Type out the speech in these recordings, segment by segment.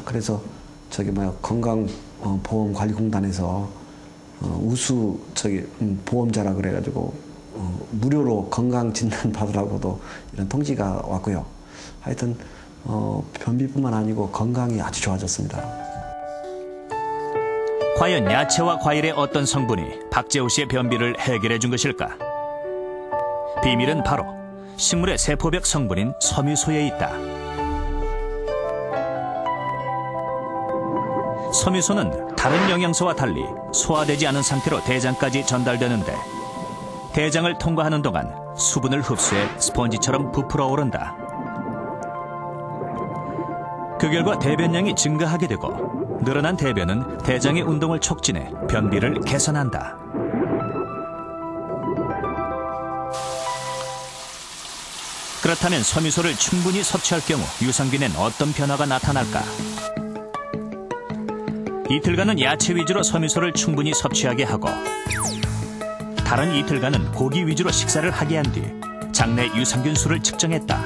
그래서 건강보험관리공단에서 우수 보험자라 그래가지고 무료로 건강 진단 받으라고도 이런 통지가 왔고요. 하여튼 변비뿐만 아니고 건강이 아주 좋아졌습니다. 과연 야채와 과일의 어떤 성분이 박재호 씨의 변비를 해결해 준 것일까? 비밀은 바로 식물의 세포벽 성분인 섬유소에 있다. 섬유소는 다른 영양소와 달리 소화되지 않은 상태로 대장까지 전달되는데 대장을 통과하는 동안 수분을 흡수해 스펀지처럼 부풀어 오른다. 그 결과 대변량이 증가하게 되고 늘어난 대변은 대장의 운동을 촉진해 변비를 개선한다. 그렇다면 섬유소를 충분히 섭취할 경우 유산균엔 어떤 변화가 나타날까? 이틀간은 야채 위주로 섬유소를 충분히 섭취하게 하고 다른 이틀간은 고기 위주로 식사를 하게 한 뒤 장내 유산균 수를 측정했다.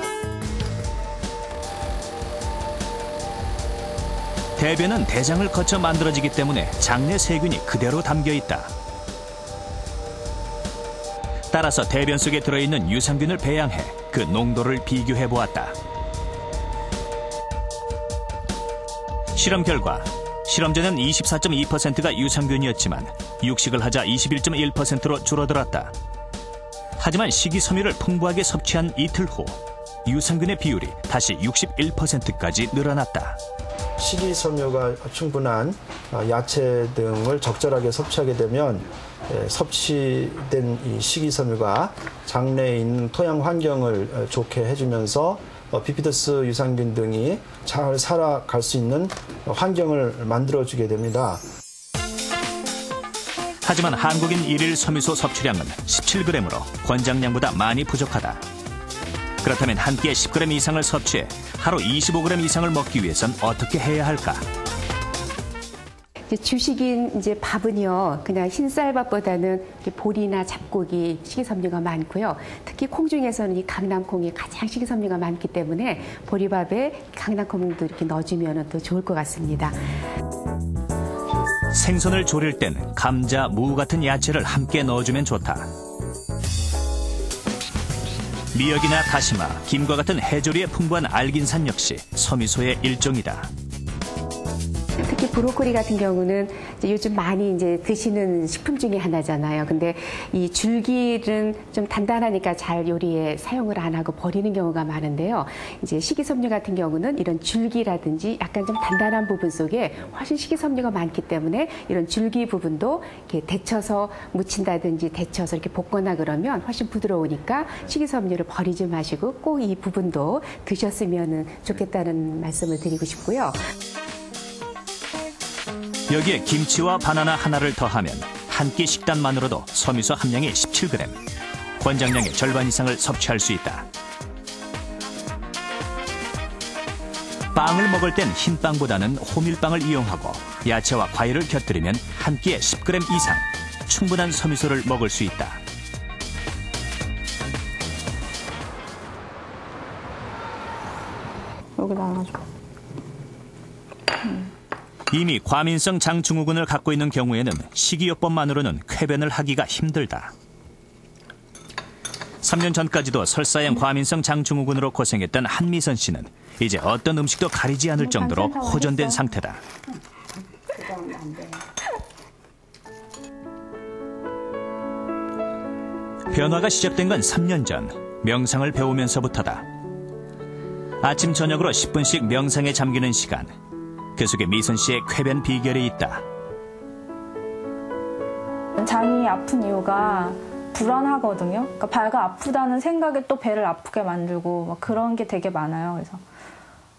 대변은 대장을 거쳐 만들어지기 때문에 장내 세균이 그대로 담겨 있다. 따라서 대변 속에 들어있는 유산균을 배양해 그 농도를 비교해 보았다. 실험 결과 실험제는 24.2%가 유산균이었지만 육식을 하자 21.1%로 줄어들었다. 하지만 식이섬유를 풍부하게 섭취한 이틀 후 유산균의 비율이 다시 61%까지 늘어났다. 식이섬유가 충분한 야채 등을 적절하게 섭취하게 되면 섭취된 이 식이섬유가 장내에 있는 토양 환경을 좋게 해주면서 비피더스 유산균 등이 잘 살아갈 수 있는 환경을 만들어주게 됩니다. 하지만 한국인 일일 섬유소 섭취량은 17g으로 권장량보다 많이 부족하다. 그렇다면 한 끼에 10g 이상을 섭취해 하루 25g 이상을 먹기 위해선 어떻게 해야 할까? 주식인 밥은요, 그냥 흰쌀밥보다는 보리나 잡곡이 식이섬유가 많고요. 특히 콩 중에서는 이 강낭콩이 가장 식이섬유가 많기 때문에 보리밥에 강낭콩도 이렇게 넣어주면 더 좋을 것 같습니다. 생선을 조릴 땐 감자, 무 같은 야채를 함께 넣어주면 좋다. 미역이나 다시마, 김과 같은 해조류에 풍부한 알긴산 역시 섬유소의 일종이다. 특히 브로콜리 같은 경우는 요즘 많이 드시는 식품 중에 하나잖아요. 근데 이 줄기는 좀 단단하니까 잘 요리에 사용을 안 하고 버리는 경우가 많은데요. 식이섬유 같은 경우는 이런 줄기라든지 약간 좀 단단한 부분 속에 훨씬 식이섬유가 많기 때문에 이런 줄기 부분도 이렇게 데쳐서 무친다든지 데쳐서 이렇게 볶거나 그러면 훨씬 부드러우니까 식이섬유를 버리지 마시고 꼭 이 부분도 드셨으면 좋겠다는 말씀을 드리고 싶고요. 여기에 김치와 바나나 하나를 더하면 한 끼 식단만으로도 섬유소 함량이 17g, 권장량의 절반 이상을 섭취할 수 있다. 빵을 먹을 땐 흰빵보다는 호밀빵을 이용하고 야채와 과일을 곁들이면 한 끼에 10g 이상 충분한 섬유소를 먹을 수 있다. 여기 나눠줘. 이미 과민성 장증후군을 갖고 있는 경우에는 식이요법만으로는 쾌변을 하기가 힘들다. 3년 전까지도 설사형 과민성 장증후군으로 고생했던 한미선 씨는 이제 어떤 음식도 가리지 않을 정도로 호전된 상태다. 변화가 시작된 건 3년 전 명상을 배우면서부터다. 아침 저녁으로 10분씩 명상에 잠기는 시간. 그 속에 미선 씨의 쾌변 비결이 있다. 장이 아픈 이유가 불안하거든요. 그러니까 배가 아프다는 생각이 또 배를 아프게 만들고 막 그런 게 되게 많아요. 그래서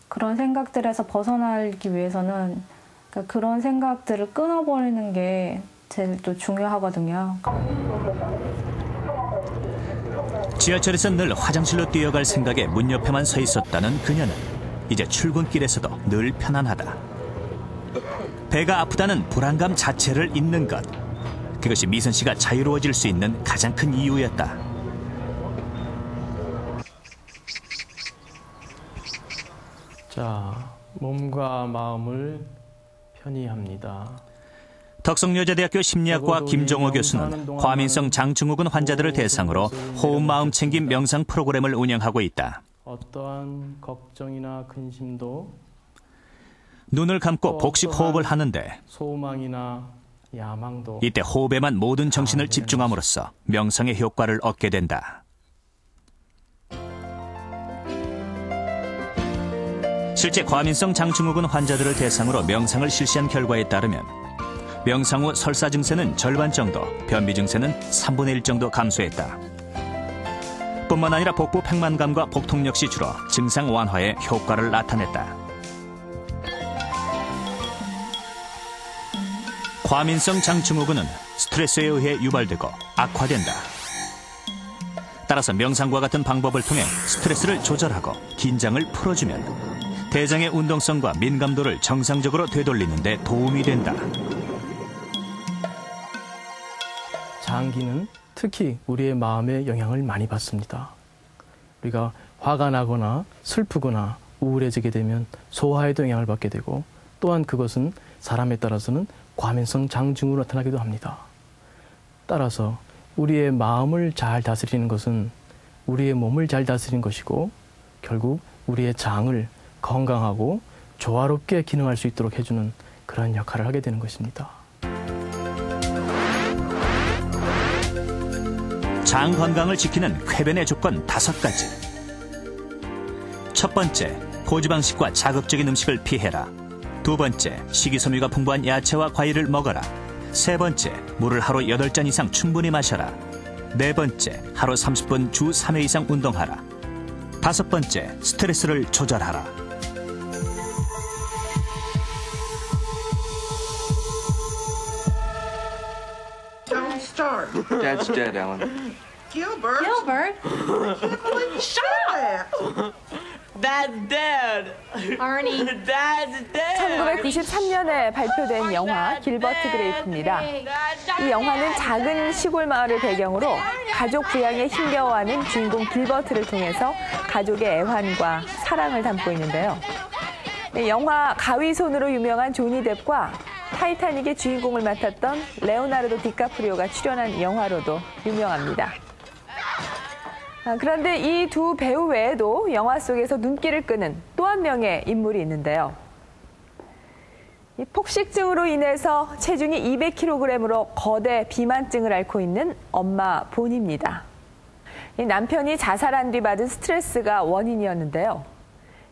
그런 생각들에서 벗어나기 위해서는 그러니까 그런 생각들을 끊어버리는 게 제일 또 중요하거든요. 지하철에서 늘 화장실로 뛰어갈 생각에 문 옆에만 서 있었다는 그녀는 이제 출근길에서도 늘 편안하다. 배가 아프다는 불안감 자체를 잊는 것. 그것이 미선 씨가 자유로워질 수 있는 가장 큰 이유였다. 자, 몸과 마음을 편히 합니다. 덕성여자대학교 심리학과 김정호 교수는 과민성 장증후군 환자들을 대상으로 호흡 마음 챙김 명상 프로그램을 운영하고 있다. 어떠한 걱정이나 근심도 눈을 감고 복식 호흡을 하는데 소망이나 야망도 이때 호흡에만 모든 정신을 집중함으로써 명상의 효과를 얻게 된다. 실제 과민성 장증후군 환자들을 대상으로 명상을 실시한 결과에 따르면 명상 후 설사 증세는 절반 정도, 변비 증세는 3분의 1 정도 감소했다. 뿐만 아니라 복부 팽만감과 복통 역시 줄어 증상 완화에 효과를 나타냈다. 과민성 장증후군은 스트레스에 의해 유발되고 악화된다. 따라서 명상과 같은 방법을 통해 스트레스를 조절하고 긴장을 풀어주면 대장의 운동성과 민감도를 정상적으로 되돌리는 데 도움이 된다. 장기는 특히 우리의 마음에 영향을 많이 받습니다. 우리가 화가 나거나 슬프거나 우울해지게 되면 소화에도 영향을 받게 되고 또한 그것은 사람에 따라서는 과민성 장증으로 나타나기도 합니다. 따라서 우리의 마음을 잘 다스리는 것은 우리의 몸을 잘 다스리는 것이고 결국 우리의 장을 건강하고 조화롭게 기능할 수 있도록 해주는 그런 역할을 하게 되는 것입니다. 장 건강을 지키는 쾌변의 조건 5가지. 첫 번째, 고지방식과 자극적인 음식을 피해라. 두 번째, 식이섬유가 풍부한 야채와 과일을 먹어라. 세 번째, 물을 하루 8잔 이상 충분히 마셔라. 네 번째, 하루 30분 주 3회 이상 운동하라. 5번째, 스트레스를 조절하라. Don't start. Dad's dead, Ellen. Gilbert. Gilbert? Shut up. Dad's dead. Arnie. Dad's dead. 1993년에 발표된 영화 길버트 그레이프입니다. 이 영화는 작은 시골 마을을 배경으로 가족 부양에 힘겨워하는 주인공 길버트를 통해서 가족의 애환과 사랑을 담고 있는데요. 영화 가위손으로 유명한 조니 뎁과 타이타닉의 주인공을 맡았던 레오나르도 디카프리오가 출연한 영화로도 유명합니다. 그런데 이 두 배우 외에도 영화 속에서 눈길을 끄는 또 한 명의 인물이 있는데요. 이 폭식증으로 인해서 체중이 200kg으로 거대 비만증을 앓고 있는 엄마 본입니다. 이 남편이 자살한 뒤 받은 스트레스가 원인이었는데요.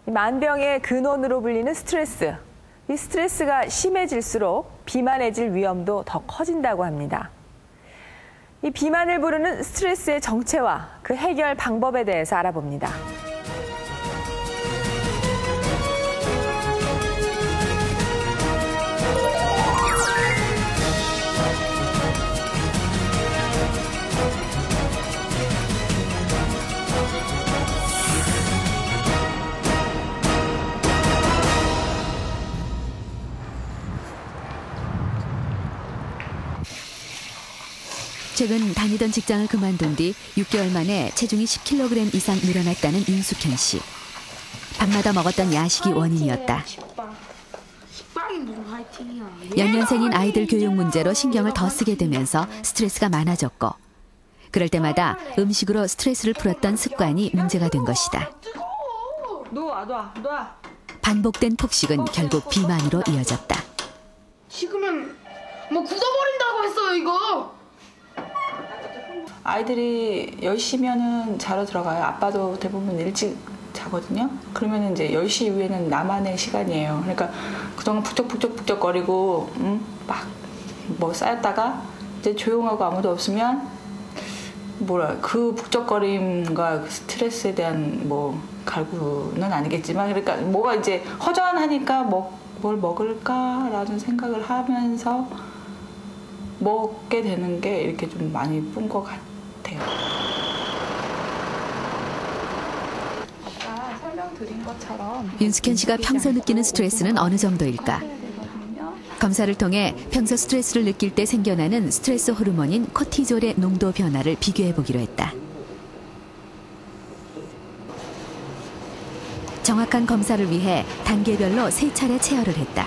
이 만병의 근원으로 불리는 스트레스. 이 스트레스가 심해질수록 비만해질 위험도 더 커진다고 합니다. 이 비만을 부르는 스트레스의 정체와 그 해결 방법에 대해서 알아봅니다. 최근 다니던 직장을 그만둔 뒤 6개월 만에 체중이 10kg 이상 늘어났다는 윤숙현 씨. 밤마다 먹었던 야식이 원인이었다. 연년생인 아이들 교육 문제로 신경을 더 쓰게 되면서 스트레스가 많아졌고 그럴 때마다 음식으로 스트레스를 풀었던 습관이 문제가 된 것이다. 반복된 폭식은 결국 비만으로 이어졌다. 식으면 뭐 굳어버린다고 했어요, 이거. 아이들이 10시면은 자러 들어가요. 아빠도 대부분 일찍 자거든요. 그러면 이제 10시 이후에는 나만의 시간이에요. 그러니까 그동안 북적북적거리고 막 뭐 쌓였다가 이제 조용하고 아무도 없으면 그 북적거림과 그 스트레스에 대한 뭐 갈구는 아니겠지만 그러니까 뭐가 이제 허전하니까 뭘 먹을까라는 생각을 하면서 먹게 되는 게 이렇게 좀 많이 쁜 것 같아요. 아까 설명드린 것처럼 윤숙현 씨가 평소 느끼는 스트레스는 어느 정도일까? 검사를 통해 평소 스트레스를 느낄 때 생겨나는 스트레스 호르몬인 코티졸의 농도 변화를 비교해 보기로 했다. 정확한 검사를 위해 단계별로 3차례 체열을 했다.